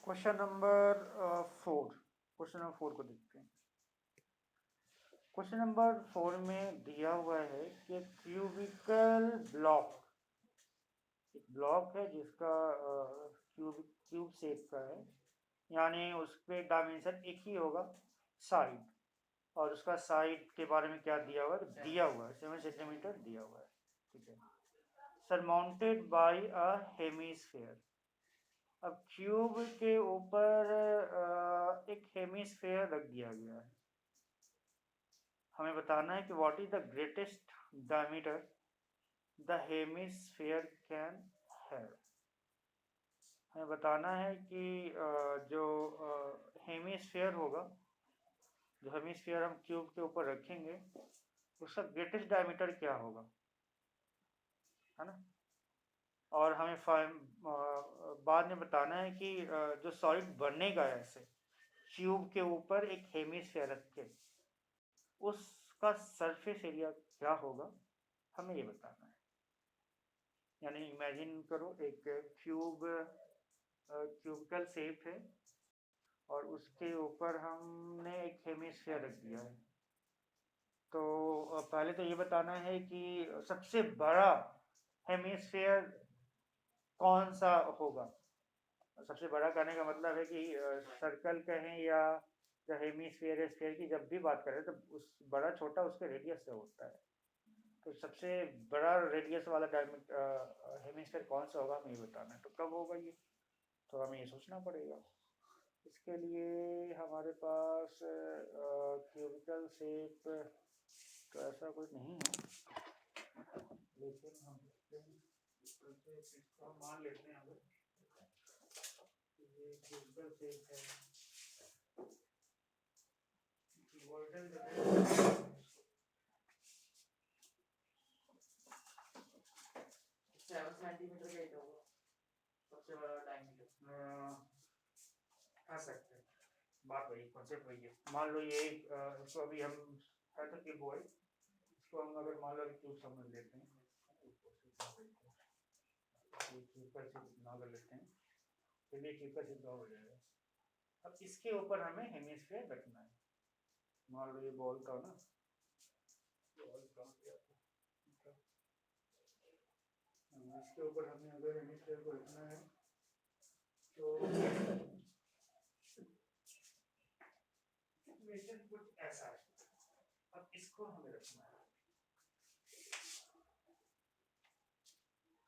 Question number 4। Question number 4 को देखते हैं। क्वेश्चन नंबर 4 में दिया हुआ है कि क्यूबिकल ब्लॉक, एक ब्लॉक है जिसका क्यूब शेप का है, यानी उस पे डायमेंशन एक ही होगा, साइड, और उसका साइड के बारे में क्या दिया हुआ है? दिया हुआ है 7 सेंटीमीटर दिया हुआ है। ठीक है, सरमाउंटेड बाय अ हेमिस्फेयर। अब क्यूब के ऊपर एक हेमिस्फेयर रख दिया गया है। हमें बताना है कि what is the greatest diameter the hemisphere can have. हमें बताना है कि जो हेमिस्फेयर होगा, जो हेमिस्फेयर हम क्यूब के ऊपर रखेंगे, उसका ग्रेटेस्ट डायमीटर क्या होगा, है ना। और हमें बाद में बताना है कि जो सॉलिड बनेगा ऐसे क्यूब के ऊपर एक हेमिस्फेयर रख के, उसका सरफेस एरिया क्या होगा, हमें ये बताना है। यानी इमेजिन करो एक क्यूबिकल शेप है और उसके ऊपर हमने एक हेमिस्फेयर रख दिया है। तो पहले तो ये बताना है कि सबसे बड़ा हेमिस्फेयर कौन सा होगा। सबसे बड़ा कहने का मतलब है कि सर्कल कहें या हेमिस्फेयर स्फेयर की जब भी बात करें तो उस बड़ा छोटा उसके रेडियस से होता है। तो सबसे बड़ा रेडियस वाला हेमिस्फेयर कौन सा होगा, हमें ये बताना है। तो कब होगा ये, तो हमें ये सोचना पड़ेगा। इसके लिए हमारे पास क्यूबिकल शेप तो ऐसा कुछ नहीं है, लेकिन हम इसको मान लेते हैं अगर ये क्यूबिकल शेप है, गोल्डन 7 सेंटीमीटर का होगा सबसे बड़ा डायमीटर। आ सकते हैं, बात वही, कॉन्सेप्ट वही है। मान लो ये इसको अभी हम कहते कि बॉय, इसको हम अगर मान लो क्यूब समझ लेते हैं, क्यूब का शेप इतना कर लेते हैं, फिर ये क्यूब का शेप हो जाएगा। अब इसके ऊपर हमें हेमिस्फीयर रखना है। मान लो ये बॉल का ना, बॉल का इसके ऊपर हमें अगर हेमिस्फीयर को रखना है तो सिचुएशन कुछ ऐसा है। अब इसको हमें रखना है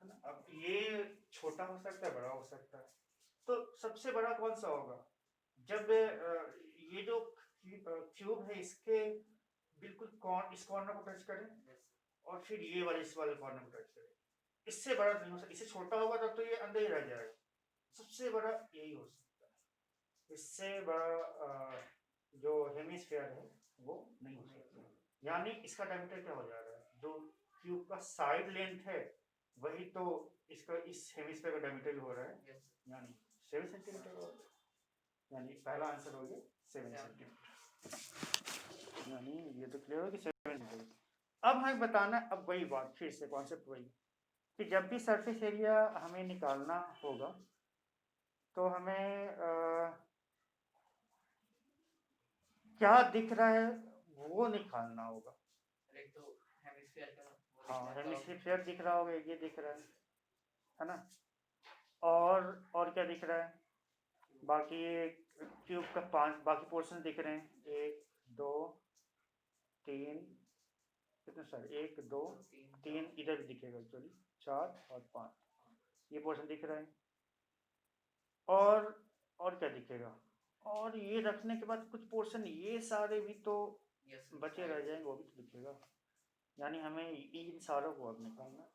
ना। अब ये छोटा हो सकता है, बड़ा हो सकता है। तो सबसे बड़ा कौन सा होगा, जब ये जो क्यूब है इसके बिल्कुल इस कॉर्नर को टच करें और फिर ये वाले इस वाले कॉर्नर को टच करें। इससे बड़ा नहीं हो सकता, इससे छोटा होगा तब तो ये अंदर ही रह जाएगा। सबसे बड़ा यही हो सकता है, इससे बड़ा जो हेमिस्फीयर है वो नहीं हो सकता। यानी इसका डायमीटर क्या हो जा रहा है, जो क्यूब का साइड लेंथ है वही तो इसका इस हेमिस्फीयर का डायमीटर हो रहा है, यानी 7 सेंटीमीटर हो रहा है। यानी पहला आंसर हो गया 7 सेंटीमीटर। यानी ये तो क्लियर हो कि 7 सेंटीमीटर। अब हमें बताना, अब वही बात फिर से कॉन्सेप्ट वही, कि जब भी सरफेस एरिया हमें निकालना होगा तो हमें क्या दिख रहा है वो निकालना होगा। एक तो हेमिस्फीयर का, हाँ हेमिस्फीयर दिख रहा होगा, ये दिख रहा है ना। और क्या दिख रहा है, बाकी क्यूब का 5 बाकी पोर्शन दिख रहे हैं, 1 2 3, कितने सर, 1 2 3 इधर दिखेगा एक्चुअली, 4 और 5 ये पोर्शन दिख रहा है। और क्या दिखेगा, और ये रखने के बाद कुछ पोर्शन ये सारे भी तो बचे रह जाएंगे, वो भी तो दिखेगा। यानी हमें इन सारों को अब निकालना।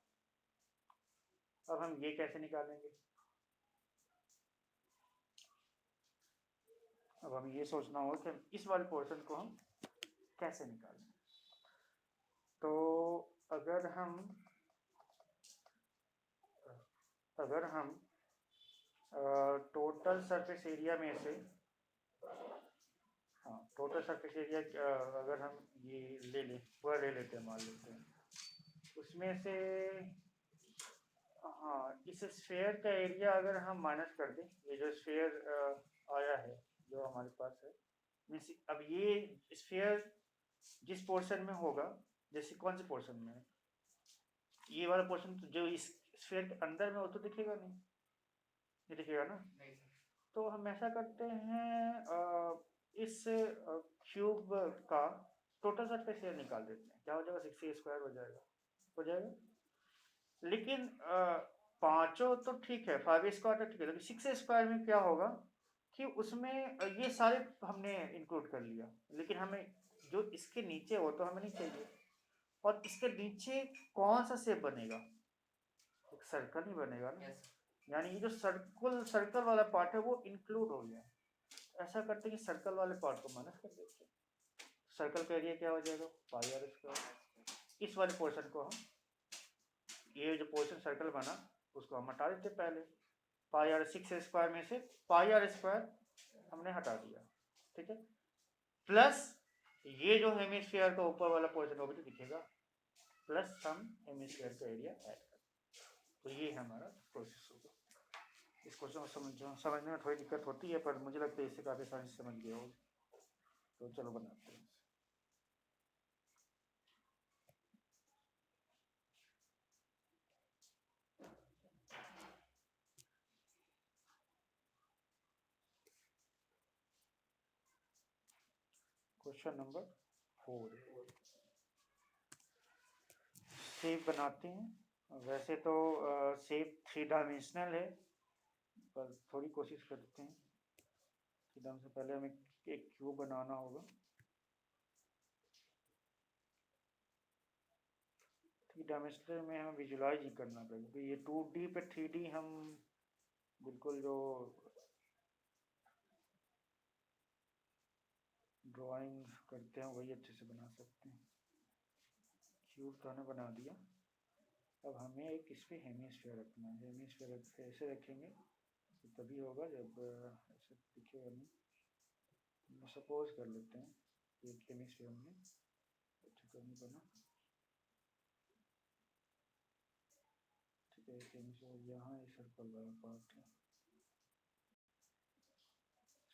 अब हम ये कैसे निकालेंगे, अब हम ये सोचना होगा कि इस वाले पोर्शन को हम कैसे निकालें। तो अगर हम टोटल सरफेस एरिया में से, हाँ टोटल सरफेस एरिया अगर हम ये ले लें, पूरा ले लेते हैं, मान लेते हैं उसमें से हाँ, इस स्फीयर का एरिया अगर हम माइनस कर दें, ये जो स्फीयर आया है जो हमारे पास है, मीन्स अब ये स्फीयर जिस पोर्शन में होगा, जैसे कौन से पोर्शन में है, ये वाला पोर्शन तो जो इस स्फीयर के अंदर में हो तो दिखेगा नहीं, ये दिखेगा ना। तो हम ऐसा करते हैं, इस क्यूब का टोटल सरफेस एरिया निकाल देते हैं, क्या हो जाएगा, 6a² हो जाएगा, हो जाएगा। लेकिन पांचों तो ठीक है, 5a² तो ठीक है, लेकिन 6a² में क्या होगा कि उसमें ये सारे हमने इंक्लूड कर लिया, लेकिन हमें जो इसके नीचे हो तो हमें नहीं चाहिए। और इसके नीचे कौन सा शेप बनेगा, एक सर्कल ही बनेगा ना। यानी ये जो सर्कल वाला पार्ट है वो इंक्लूड हो गया। ऐसा करते हैं कि सर्कल वाले पार्ट को माइनस कर देते हैं। सर्कल का एरिया क्या हो जाएगा, πr²। इस वाले पोर्शन को हम, ये जो पोर्शन सर्कल बना उसको हम हटा देते पहले, πr 6a² में से πr² हमने हटा दिया, ठीक है। प्लस ये जो हेमिस्फीयर का ऊपर वाला पोर्शन वो भी तो दिखेगा, प्लस हम हेमिस्फीयर का एरिया ऐड कर, तो ये हमारा प्रोसेस होगा। इस क्वेश्चन को समझने में थोड़ी दिक्कत होती है, पर मुझे लगता है इससे काफ़ी सारी समझ गए होगी। तो चलो बनाते हैं। क्वेश्चन नंबर 4 शेप बनाते हैं। वैसे तो शेप 3 डायमेंशनल है, पर थोड़ी कोशिश करते हैं। 3 डायमेंशन पहले हमें एक क्यूब बनाना होगा। 3 डायमेंशनल में हमें विजुलाइज ही करना पड़ेगा, क्योंकि ये 2D पे 3D हम बिल्कुल जो ड्राइंग करते हैं वही अच्छे से बना सकते हैं। क्यूब तो हमने बना दिया। अब हमें एक इस पर हेमिस्फीयर रखना है। हेमिस्फीयर ऐसे रखेंगे तो तभी होगा जब ऐसे दिखेगा नहीं। सपोज कर लेते हैं कि एक हेमिस्फीयर में अच्छा करनी बना, ठीक है। एक हेमिस्फीयर यहाँ एक सर्कल वाला पार्ट है,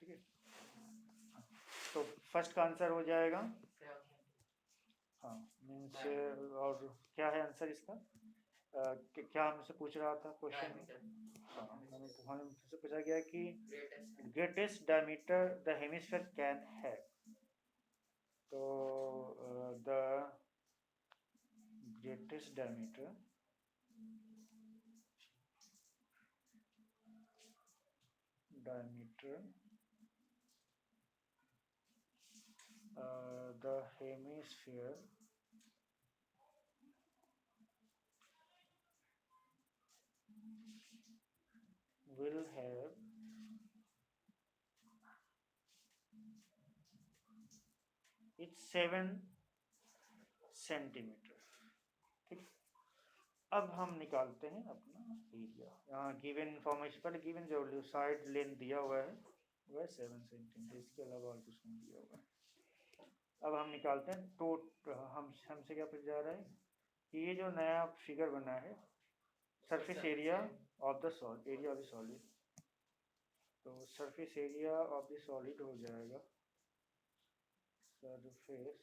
ठीक है। तो फर्स्ट का आंसर हो जाएगा, हाँ मीन्स, और क्या है आंसर इसका, क्या हमसे पूछ रहा था क्वेश्चन में। हाँ, हमें हमसे पूछा गया कि greatest diameter the hemisphere can have. तो the greatest diameter the hemisphere will have it's 7 centimetre, ठीक। अब हम निकालते हैं अपना एरिया। यहाँ गिवन इंफॉर्मेशन पर गिवन जो साइड लेंथ दिया हुआ है वह 7 सेंटीमीटर, इसके अलावा और कुछ नहीं दिया हुआ है। अब हम निकालते हैं तो हमसे क्या पूछा जा रहा है कि ये जो नया फिगर बना है, surface area of the solid, area of the solid. तो surface area of the solid हो जाएगा surface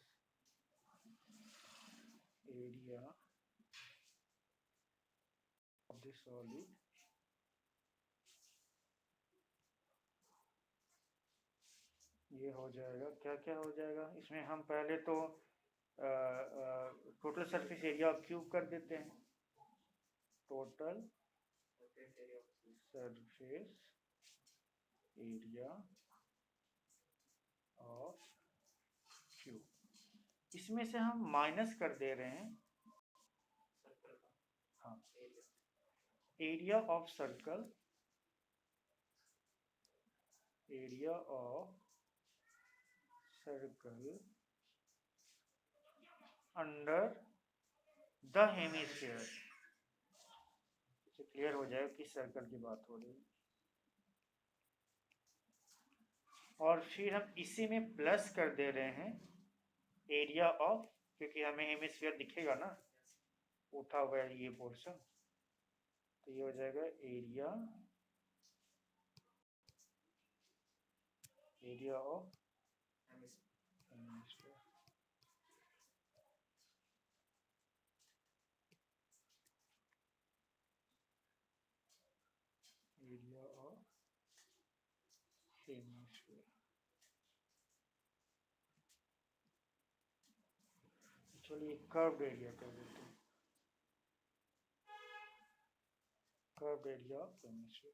area of the solid ये हो जाएगा, क्या क्या हो जाएगा इसमें, हम पहले तो टोटल सरफेस एरिया क्यूब कर देते हैं। Total surface area of cube, इसमें से हम माइनस कर दे रहे हैं, हाँ, area of circle, area of circle under the hemisphere. Clear हो जाएगा किस सर्कल की बात हो रही है। और फिर हम इसी में प्लस कर दे रहे हैं एरिया ऑफ, क्योंकि हमें हेमिस्फीयर दिखेगा ना उठा हुआ है ये पोर्शन, तो ये हो जाएगा area of hemisphere. Area of hemisphere. चलिए कर्व्ड एरिया कर देते हैं, कर्व्ड एरिया ऑफ हेमिस्फीयर।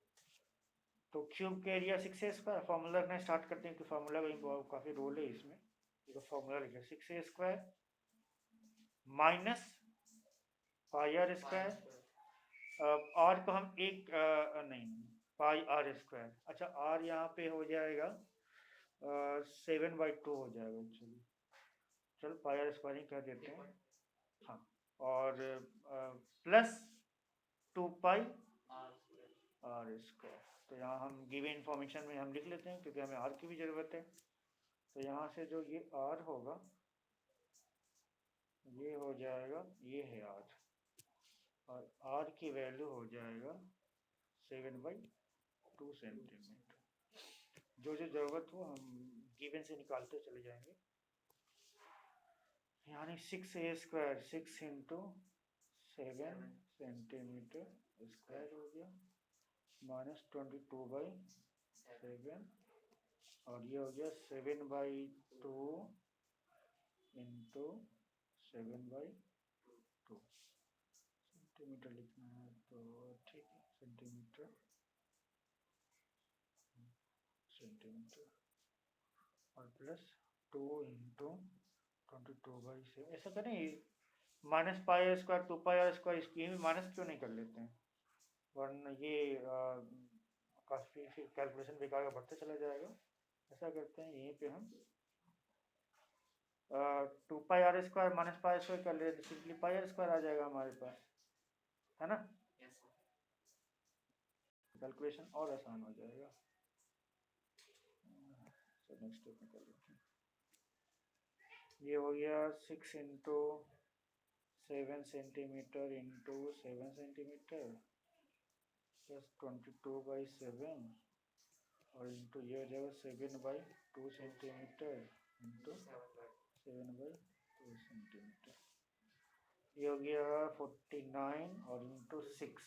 तो क्यूब का एरिया 6a², फॉर्मूला रखना स्टार्ट करते हैं, कि फॉर्मूला का काफ़ी रोल है इसमें। तो फॉर्मूला लिखिए 6a² minus pi r square. R को हम एक नहीं पाई आर स्क्वायर, अच्छा आर यहाँ पे हो जाएगा 7/2 हो जाएगा एक्चुअली। चलो पाई आर स्क्वायर ही कह देते हैं, हाँ। और प्लस 2 पाई आर स्क्वायर। तो यहाँ हम गिवन इन्फॉर्मेशन में हम लिख लेते हैं, क्योंकि हमें आर की भी ज़रूरत है। तो यहाँ से जो ये आर होगा, ये हो जाएगा, ये है आर, और आर की वैल्यू हो जाएगा 7/2 सेंटीमीटर। जो जो ज़रूरत हो हम गिवन से निकालते चले जाएंगे। यानी 6a² 6 इंटू 7 सेंटीमीटर स्क्वायर हो गया, माइनस 22/7, और ये हो गया 7/2 इंटू 7/2 सेंटीमीटर लिखना है तो ठीक है, सेंटीमीटर और प्लस 2 इंटू 22/7। ऐसा करें minus pi r square 2 pi r square, इसकी भी माइनस क्यों नहीं कर लेते हैं, वरना ये काफ़ी फिर कैलकुलेशन बेकार का बढ़ते चला जाएगा। ऐसा करते हैं, यहीं पे हम 2 pi r square minus pi square कर ले, तो सिंपली पाई आर स्क्वायर आ जाएगा हमारे पास, है ना। कैलकुलेशन और आसान हो जाएगा। तो नेक्स्ट स्टेप में कर लेते हैं। ये हो गया 6 into 7 centimetre into 7 centimetre plus 22/7, और इंटू ये हो जाएगा 7/2 सेंटीमीटर इंटू 7/2 सेंटीमीटर। ये हो गया 49, और इंटू 6,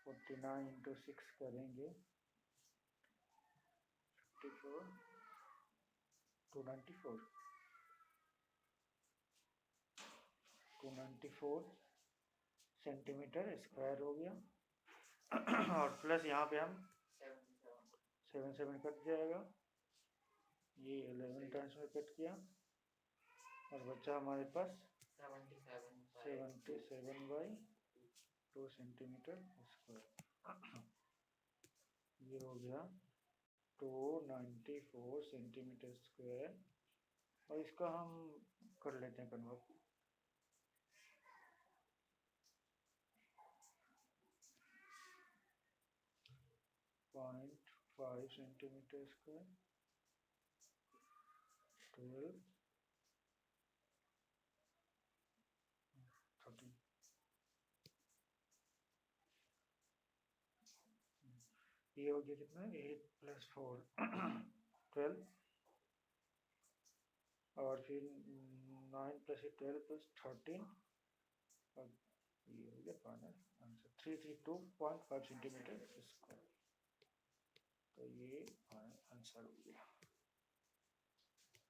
49 इंटू 6 करेंगे 54, 294 सेंटीमीटर स्क्वायर हो गया। और प्लस यहाँ पे हम 7 कट जाएगा, ये 11 टाइम्स में कट किया, और बचा हमारे पास 77/2 सेंटीमीटर स्क्वायर। ये हो गया 294 सेंटीमीटर स्क्वायर, और इसका हम कर लेते हैं कन्वर्ट। .5 centimetre square 12 13। ये हो गया कितना, 8 + 4 12, और फिर 9 + 8 12 + 13, और ये हो गया फाइनल आंसर 332.5 सेंटीमीटर स्क्वायर। तो ये फाइनल आंसर हो गया।